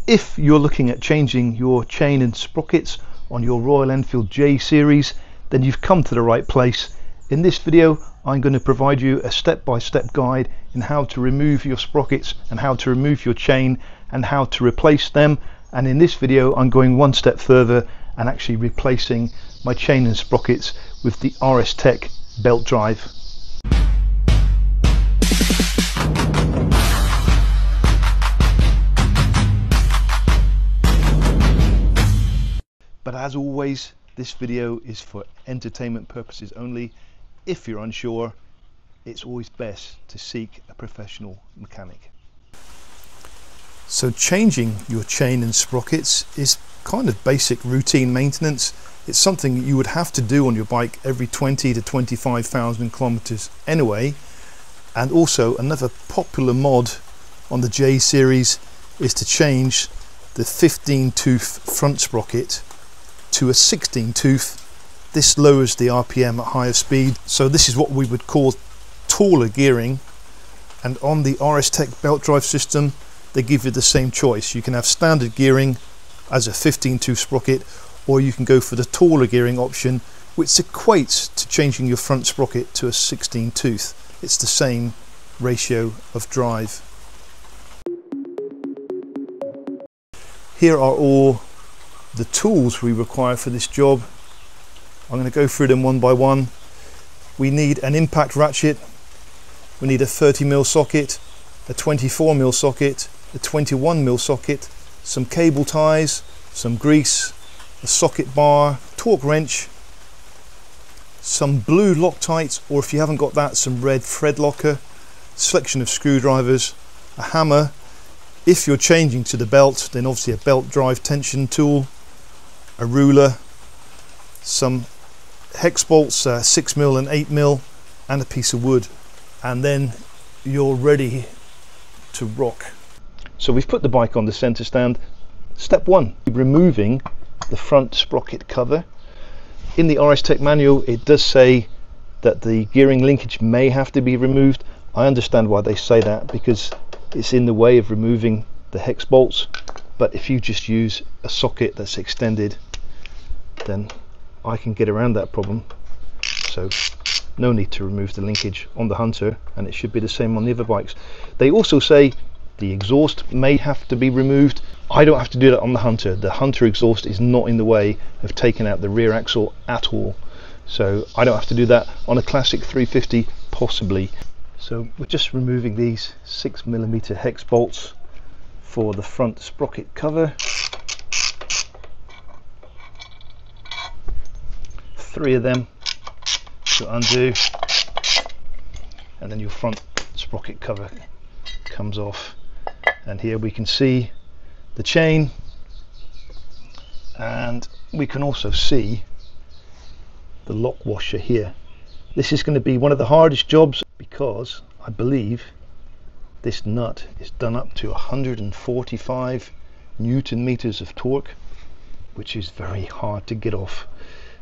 If you're looking at changing your chain and sprockets on your Royal Enfield J series, then you've come to the right place. In this video I'm going to provide you a step-by-step guide in how to remove your sprockets and how to remove your chain and how to replace them. And in this video I'm going one step further and actually replacing my chain and sprockets with the RS Tech belt drive. But as always, this video is for entertainment purposes only. If you're unsure, it's always best to seek a professional mechanic. So changing your chain and sprockets is kind of basic routine maintenance. It's something you would have to do on your bike every 20 to 25,000 kilometers anyway. And also another popular mod on the J series is to change the 15 tooth front sprocket to a 16 tooth. This lowers the RPM at higher speed, so this is what we would call taller gearing. And on the RS Tech belt drive system they give you the same choice. You can have standard gearing as a 15 tooth sprocket, or you can go for the taller gearing option, which equates to changing your front sprocket to a 16 tooth. It's the same ratio of drive. Here are all the tools we require for this job. I'm going to go through them one by one. We need an impact ratchet, we need a 30mm socket, a 24mm socket, a 21mm socket, some cable ties, some grease, a socket bar, torque wrench, some blue Loctites, or if you haven't got that, some red thread locker, selection of screwdrivers, a hammer. If you're changing to the belt, then obviously a belt drive tension tool, a ruler, some hex bolts, 6mm and 8mm, and a piece of wood, and then you're ready to rock. So we've put the bike on the center stand. Step one, removing the front sprocket cover. In the RS Tech manual it does say that the gearing linkage may have to be removed. I understand why they say that, because it's in the way of removing the hex bolts, but if you just use a socket that's extended, then I can get around that problem. So no need to remove the linkage on the Hunter, and it should be the same on the other bikes. They also say the exhaust may have to be removed. I don't have to do that on the Hunter. The Hunter exhaust is not in the way of taking out the rear axle at all, so I don't have to do that. On a classic 350 possibly. So we're just removing these 6mm hex bolts for the front sprocket cover. 3 of them to undo, and then your front sprocket cover comes off. And here we can see the chain, and we can also see the lock washer here. This is going to be one of the hardest jobs, because I believe this nut is done up to 145 Newton meters of torque, which is very hard to get off.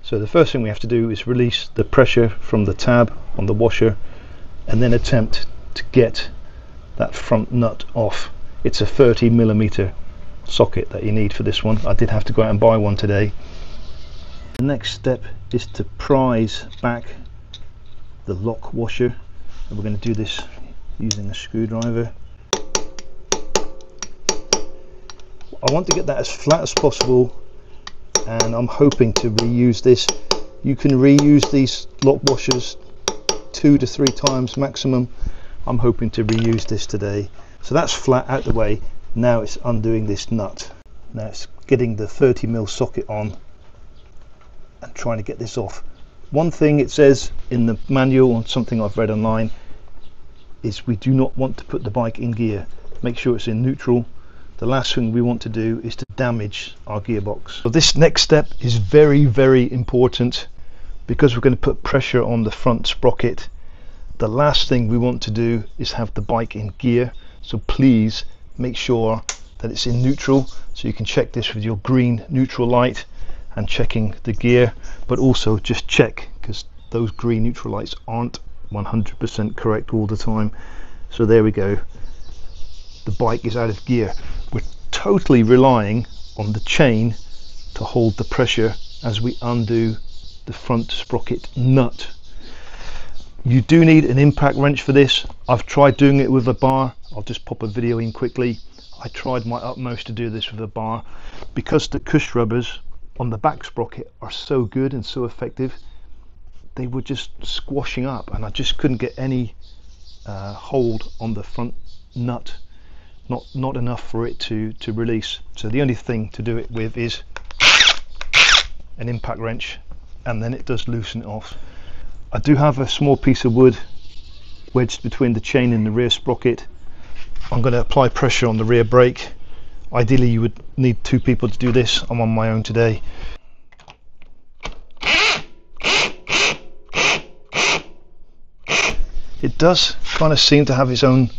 So the first thing we have to do is release the pressure from the tab on the washer, and then attempt to get that front nut off. It's a 30mm socket that you need for this one. I did have to go out and buy one today. The next step is to prise back the lock washer, and we're going to do this using a screwdriver. I want to get that as flat as possible, and I'm hoping to reuse this. You can reuse these lock washers 2 to 3 times maximum. I'm hoping to reuse this today. So that's flat out the way. Now it's undoing this nut. Now it's getting the 30mm socket on and trying to get this off. One thing it says in the manual, and something I've read online, is we do not want to put the bike in gear. Make sure it's in neutral. The last thing we want to do is to damage our gearbox. So this next step is very, very important, because we're going to put pressure on the front sprocket. The last thing we want to do is have the bike in gear, so please make sure that it's in neutral. So you can check this with your green neutral light and checking the gear, but also just check, because those green neutral lights aren't 100% correct all the time. So there we go, the bike is out of gear. We're totally relying on the chain to hold the pressure as we undo the front sprocket nut. You do need an impact wrench for this. I've tried doing it with a bar. I'll just pop a video in quickly. I tried my utmost to do this with a bar. Because the cush rubbers on the back sprocket are so good and so effective, they were just squashing up and I just couldn't get any hold on the front nut. Not enough for it to release. So the only thing to do it with is an impact wrench, and then it does loosen it off. I do have a small piece of wood wedged between the chain and the rear sprocket. I'm going to apply pressure on the rear brake. Ideally you would need 2 people to do this. I'm on my own today. It does kind of seem to have its own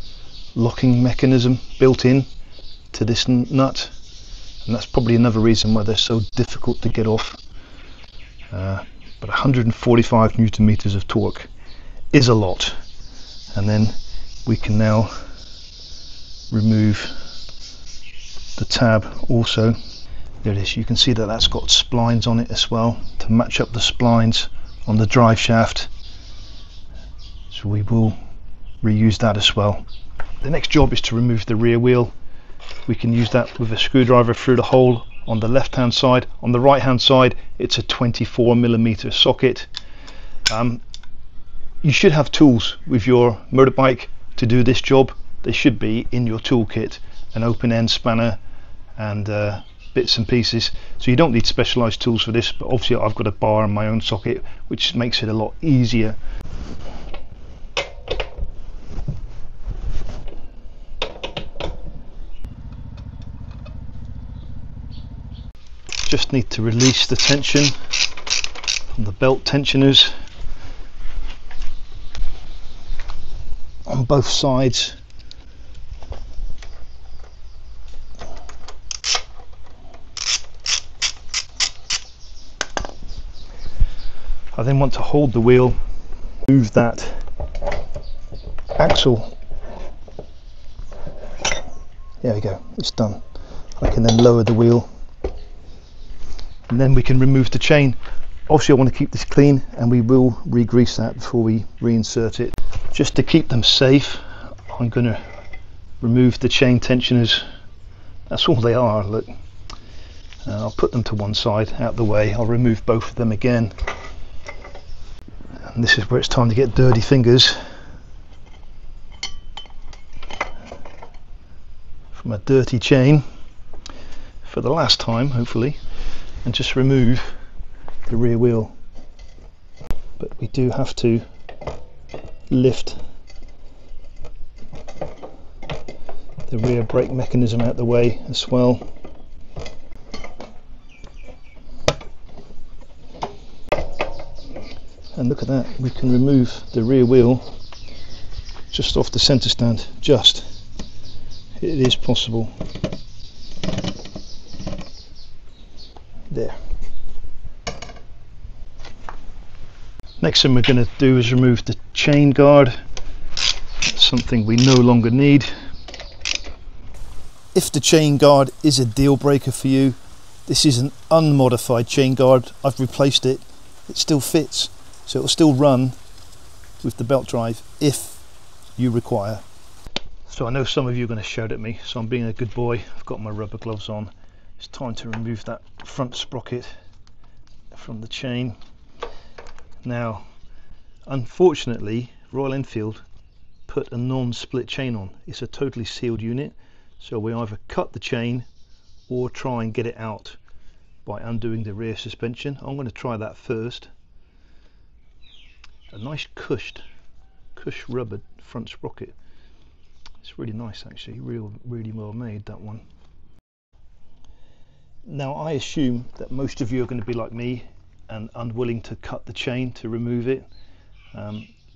locking mechanism built in to this nut, and that's probably another reason why they're so difficult to get off. But 145 newton meters of torque is a lot. And then we can now remove the tab also. There it is. You can see that that's got splines on it as well to match up the splines on the drive shaft, so we will reuse that as well. The next job is to remove the rear wheel. We can use that with a screwdriver through the hole on the left hand side. On the right hand side it's a 24mm socket. You should have tools with your motorbike to do this job. They should be in your toolkit, an open end spanner and bits and pieces, so you don't need specialized tools for this, but obviously I've got a bar and my own socket, which makes it a lot easier. Just need to release the tension from the belt tensioners on both sides. I then want to hold the wheel, move that axle. There we go, it's done. I can then lower the wheel, and then we can remove the chain. Obviously I want to keep this clean, and we will re-grease that before we reinsert it. Just to keep them safe, I'm going to remove the chain tensioners. That's all they are, look. I'll put them to one side, out the way. I'll remove both of them again. And this is where it's time to get dirty fingers. From a dirty chain, for the last time hopefully, and just remove the rear wheel. But we do have to lift the rear brake mechanism out the way as well. And look at that, we can remove the rear wheel just off the center stand. Just, it is possible. There. Next thing we're going to do is remove the chain guard. That's something we no longer need. If the chain guard is a deal breaker for you, this is an unmodified chain guard. I've replaced it. It still fits, so it will still run with the belt drive if you require. So I know some of you are going to shout at me, so I'm being a good boy. I've got my rubber gloves on. It's time to remove that front sprocket from the chain. Now, unfortunately, Royal Enfield put a non-split chain on. It's a totally sealed unit, so we either cut the chain or try and get it out by undoing the rear suspension. I'm going to try that first. A nice cush rubber front sprocket. It's really nice actually, really well made, that one. Now I assume that most of you are going to be like me and unwilling to cut the chain to remove it,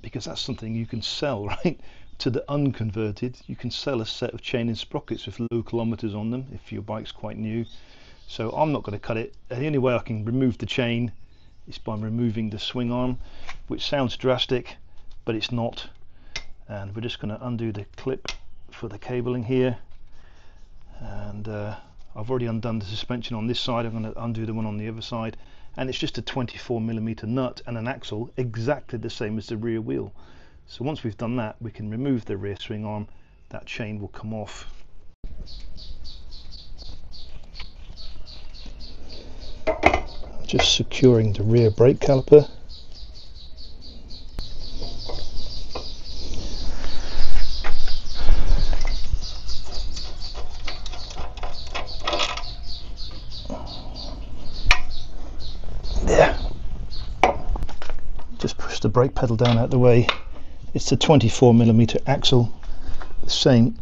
because that's something you can sell, right? To the unconverted, you can sell a set of chain and sprockets with low kilometers on them if your bike's quite new. So I'm not going to cut it. The only way I can remove the chain is by removing the swing arm, which sounds drastic, but it's not. And we're just going to undo the clip for the cabling here, and I've already undone the suspension on this side. I'm going to undo the one on the other side, and it's just a 24mm nut and an axle, exactly the same as the rear wheel. So once we've done that, we can remove the rear swing arm. That chain will come off. Just securing the rear brake caliper. There. Just push the brake pedal down out the way. It's the 24mm axle, the same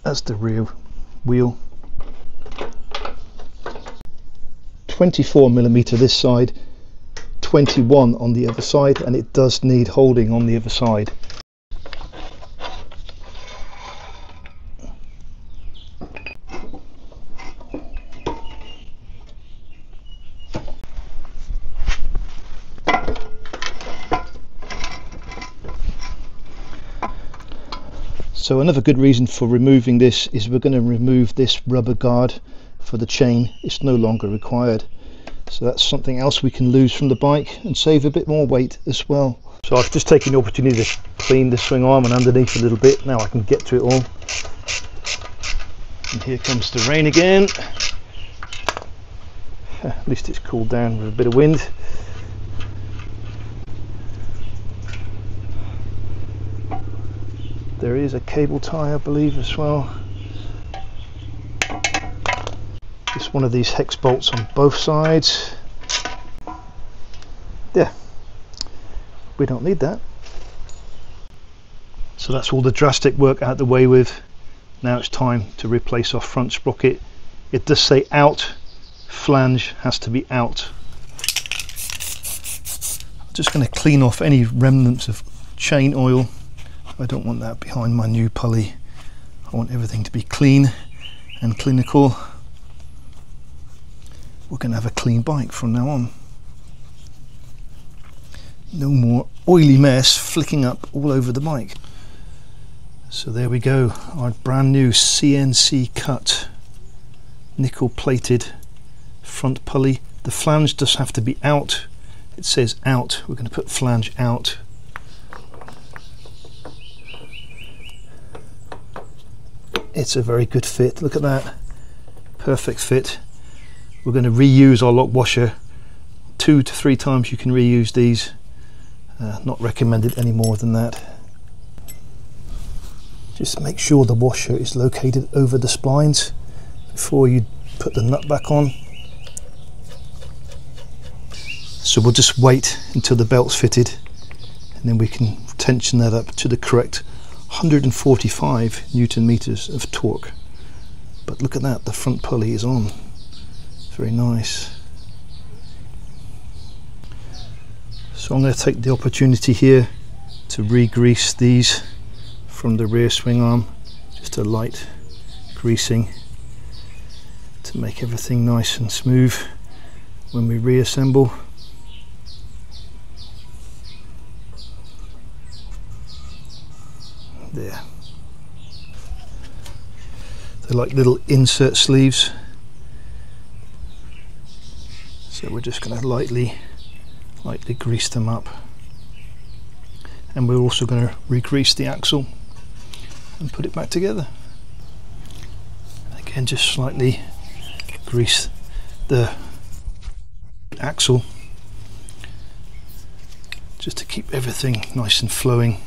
as the rear wheel. 24mm this side, 21 on the other side, and it does need holding on the other side. So another good reason for removing this is we're going to remove this rubber guard for the chain. It's no longer required, so that's something else we can lose from the bike and save a bit more weight as well. So I've just taken the opportunity to clean the swing arm and underneath a little bit. Now I can get to it all. And here comes the rain again. At least it's cooled down with a bit of wind. There is a cable tie, I believe, as well. Just one of these hex bolts on both sides. Yeah, we don't need that. So that's all the drastic work out the way with. Now it's time to replace our front sprocket. It does say out, flange has to be out. I'm just going to clean off any remnants of chain oil. I don't want that behind my new pulley. I want everything to be clean and clinical. We're going to have a clean bike from now on. No more oily mess flicking up all over the bike. So there we go, our brand new CNC cut nickel plated front pulley. The flange does have to be out. It says out, we're going to put flange out. It's a very good fit, look at that, perfect fit. We're going to reuse our lock washer 2 to 3 times. You can reuse these, not recommended any more than that. Just make sure the washer is located over the splines before you put the nut back on. So we'll just wait until the belt's fitted, and then we can tension that up to the correct 145 Newton meters of torque. But look at that, the front pulley is on. Very nice. So I'm going to take the opportunity here to re-grease these from the rear swing arm. Just a light greasing to make everything nice and smooth when we reassemble. There. They're like little insert sleeves. So we're just going to lightly grease them up. And we're also going to re-grease the axle and put it back together. Again, just slightly grease the axle just to keep everything nice and flowing.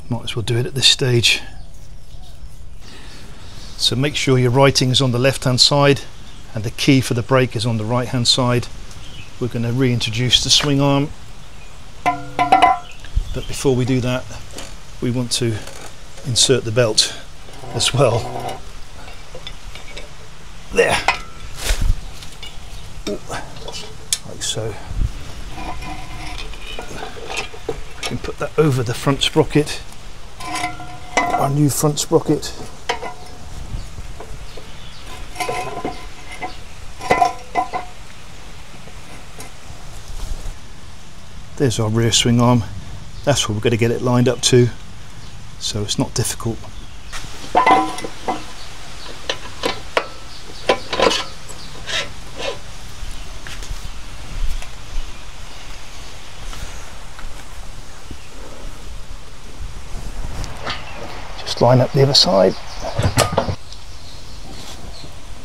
Might as well do it at this stage. So make sure your writing is on the left hand side and the key for the brake is on the right hand side. We're going to reintroduce the swing arm, but before we do that we want to insert the belt as well. There. Ooh, like so. We can put that over the front sprocket, our new front sprocket. There's our rear swing arm. That's where we're going to get it lined up to, so it's not difficult. line up the other side.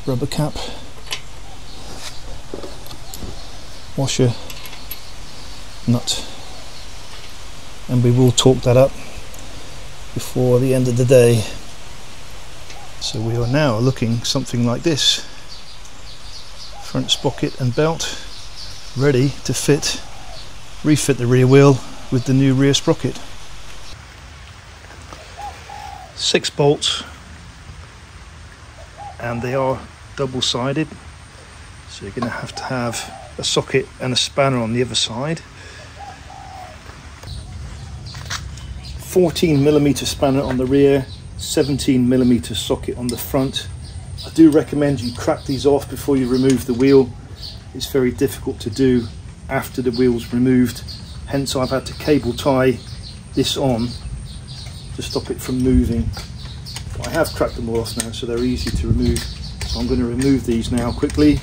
Rubber cap, washer, nut, and we will torque that up before the end of the day. So we are now looking something like this. Front sprocket and belt ready to refit the rear wheel with the new rear sprocket. 6 bolts, and they are double-sided, so you're going to have a socket and a spanner on the other side. 14mm spanner on the rear, 17mm socket on the front. I do recommend you crack these off before you remove the wheel. It's very difficult to do after the wheel's removed, hence I've had to cable tie this on to stop it from moving. But I have cracked them all off now, so they're easy to remove. So I'm going to remove these now quickly.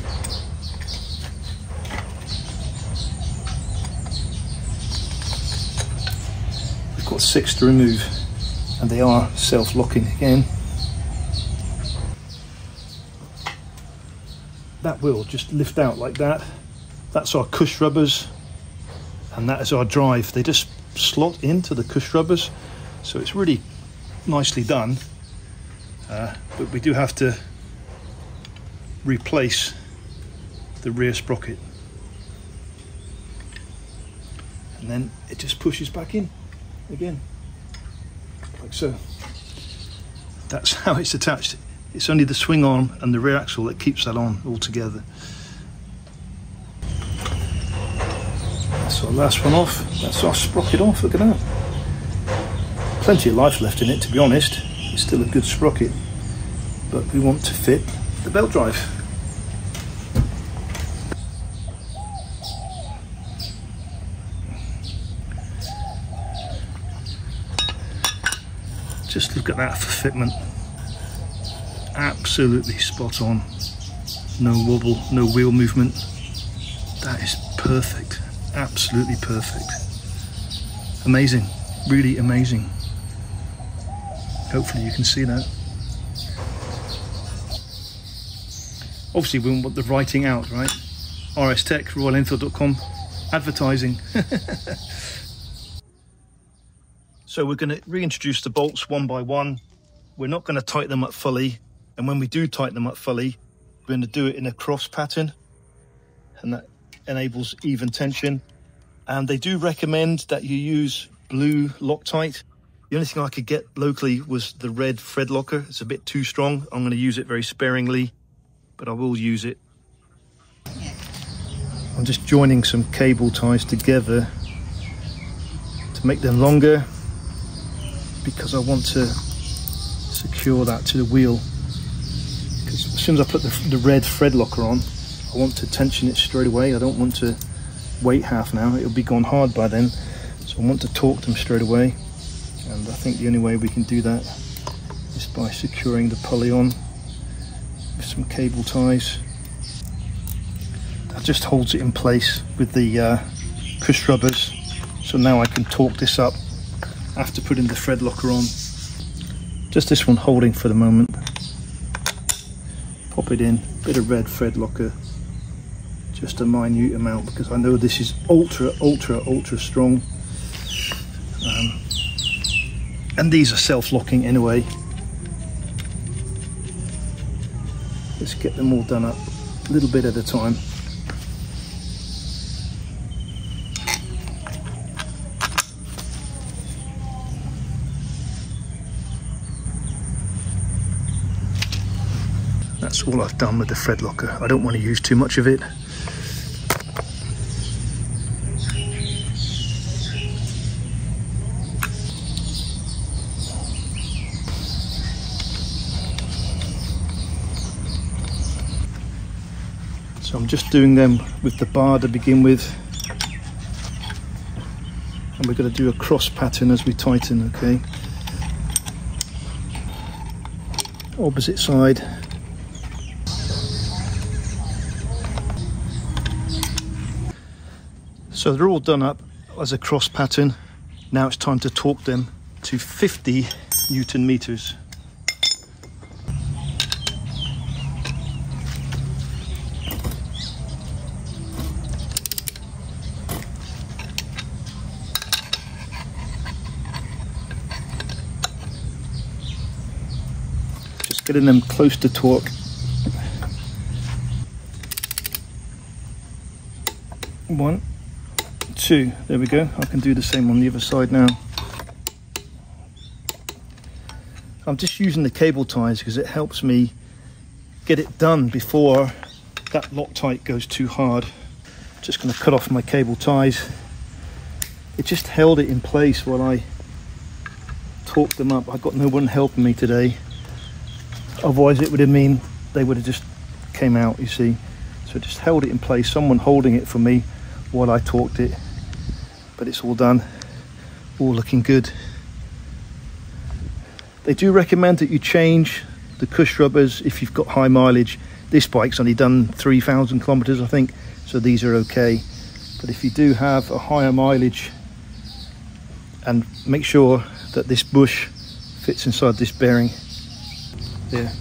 We've got 6 to remove, and they are self-locking again. That will just lift out like that. That's our cush rubbers, and that is our drive. They just slot into the cush rubbers, so it's really nicely done. But we do have to replace the rear sprocket, and then it just pushes back in again, like so. That's how it's attached. It's only the swing arm and the rear axle that keeps that on all together. That's our last one off. That's our sprocket off. Look at that. Plenty of life left in it, to be honest. It's still a good sprocket, but we want to fit the belt drive. Just look at that for fitment. Absolutely spot on. No wobble, no wheel movement. That is perfect. Absolutely perfect. Amazing. Really amazing. Hopefully you can see that. Obviously we want the writing out, right? RS Tech, RoyalEnfield.com, advertising. So we're going to reintroduce the bolts one by one. We're not going to tighten them up fully, and when we do tighten them up fully, we're going to do it in a cross pattern, and that enables even tension. And they do recommend that you use blue Loctite. The only thing I could get locally was the red thread locker. It's a bit too strong. I'm going to use it very sparingly, but I will use it. I'm just joining some cable ties together to make them longer, because I want to secure that to the wheel. Because as soon as I put the red thread locker on, I want to tension it straight away. I don't want to wait half an hour. It'll be gone hard by then. So I want to torque them straight away. And I think the only way we can do that is by securing the pulley on with some cable ties. That just holds it in place with the cush rubbers. So now I can torque this up after putting the thread locker on. Just this one holding for the moment. Pop it in, bit of red thread locker, just a minute amount, because I know this is ultra strong. And these are self-locking anyway. Let's get them all done up a little bit at a time. That's all I've done with the thread locker. I don't want to use too much of it. So I'm just doing them with the bar to begin with. And we're going to do a cross pattern as we tighten, okay? Opposite side. So they're all done up as a cross pattern. Now it's time to torque them to 50 Newton meters. Just getting them close to torque. 1, 2, there we go. I can do the same on the other side now. I'm just using the cable ties because it helps me get it done before that Loctite goes too hard. Just going to cut off my cable ties. It just held it in place while I torqued them up. I got no one helping me today. Otherwise it would have mean they would have just came out, you see. So it just held it in place, someone holding it for me while I torqued it. But it's all done, all looking good. They do recommend that you change the cush rubbers if you've got high mileage. This bike's only done 3,000 kilometers, I think, so these are okay. But if you do have a higher mileage, and make sure that this bush fits inside this bearing. There.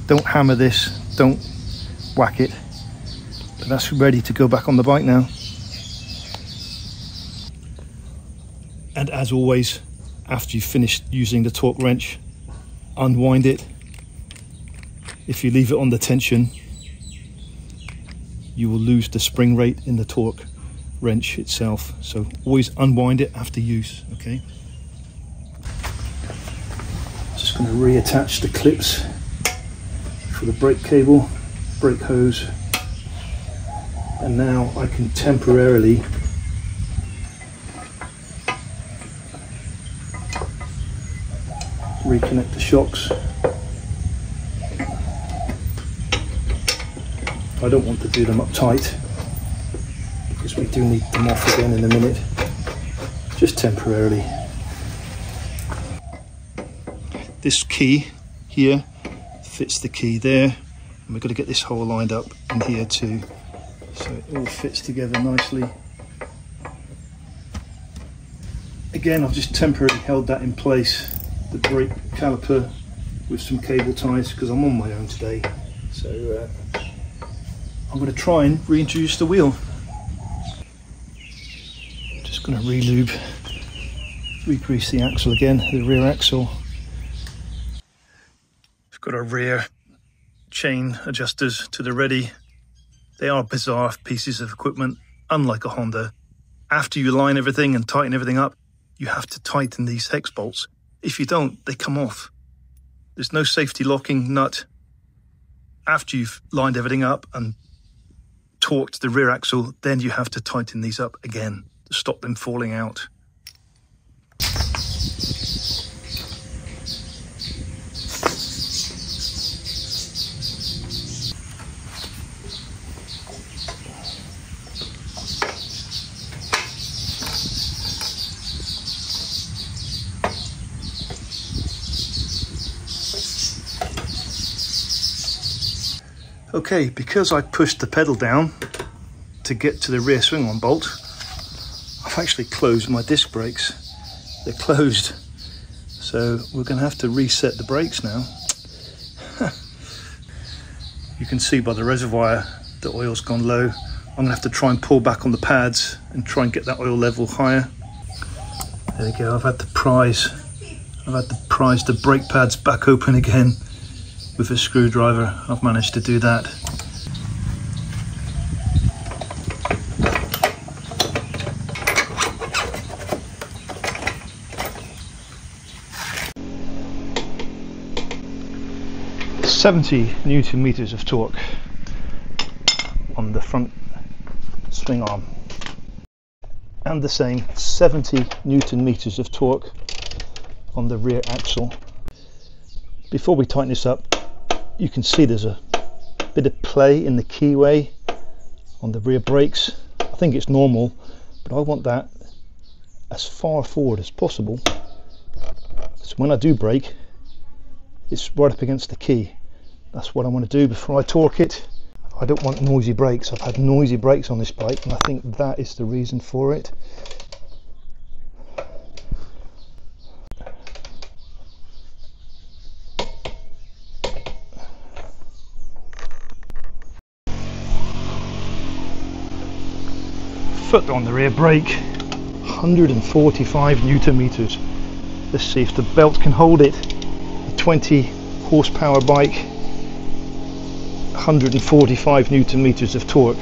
Don't hammer this, don't whack it. But that's ready to go back on the bike now. And as always, after you've finished using the torque wrench, unwind it. If you leave it on the tension, you will lose the spring rate in the torque wrench itself. So always unwind it after use, okay? Just going to reattach the clips for the brake cable, brake hose. And now I can temporarily reconnect the shocks. I don't want to do them up tight because we do need them off again in a minute, just temporarily. This key here fits the key there, and we've got to get this hole lined up in here too, so it all fits together nicely. Again, I've just temporarily held that in place, the brake caliper, with some cable ties because I'm on my own today. So I'm going to try and reintroduce the wheel. Just going to re-lube, re-grease the axle again, the rear axle. We've got our rear chain adjusters to the ready. They are bizarre pieces of equipment, unlike a Honda. After you line everything and tighten everything up, you have to tighten these hex bolts. If you don't, they come off. There's no safety locking nut. After you've lined everything up and torqued the rear axle, then you have to tighten these up again to stop them falling out. Okay, because I pushed the pedal down to get to the rear swing arm bolt, I've actually closed my disc brakes. They're closed. So we're going to have to reset the brakes now. You can see by the reservoir the oil's gone low. I'm going to have to try and pull back on the pads and try and get that oil level higher. There we go, I've had to prise the brake pads back open again. With a screwdriver, I've managed to do that. .70 Newton meters of torque on the front swing arm, and the same 70 Newton meters of torque on the rear axle. Before we tighten this up, you can see there's a bit of play in the keyway on the rear brakes. I think it's normal, but I want that as far forward as possible, so when I do brake, it's right up against the key. That's what I want to do before I torque it. I don't want noisy brakes. I've had noisy brakes on this bike, and I think that is the reason for it. foot on the rear brake, 145 Newton meters. Let's see if the belt can hold it. A 20 horsepower bike, 145 Newton meters of torque.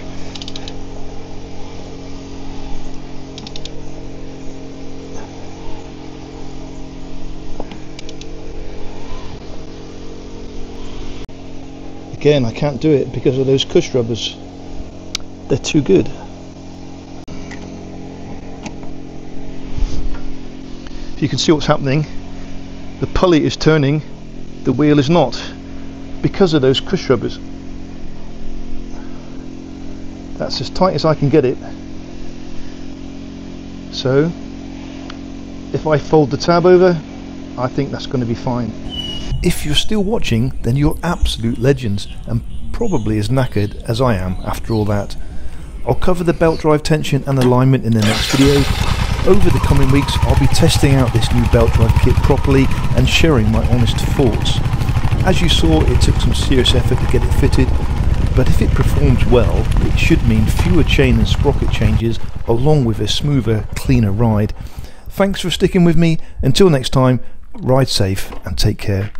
Again, I can't do it because of those cush rubbers. They're too good. You can see what's happening. The pulley is turning, the wheel is not, because of those cush rubbers. That's as tight as I can get it. So if I fold the tab over, I think that's going to be fine. If you're still watching, then you're absolute legends and probably as knackered as I am after all that. I'll cover the belt drive tension and alignment in the next video. Over the coming weeks I'll be testing out this new belt drive kit properly and sharing my honest thoughts. As you saw, it took some serious effort to get it fitted, but if it performs well, it should mean fewer chain and sprocket changes along with a smoother, cleaner ride. Thanks for sticking with me. Until next time, ride safe and take care.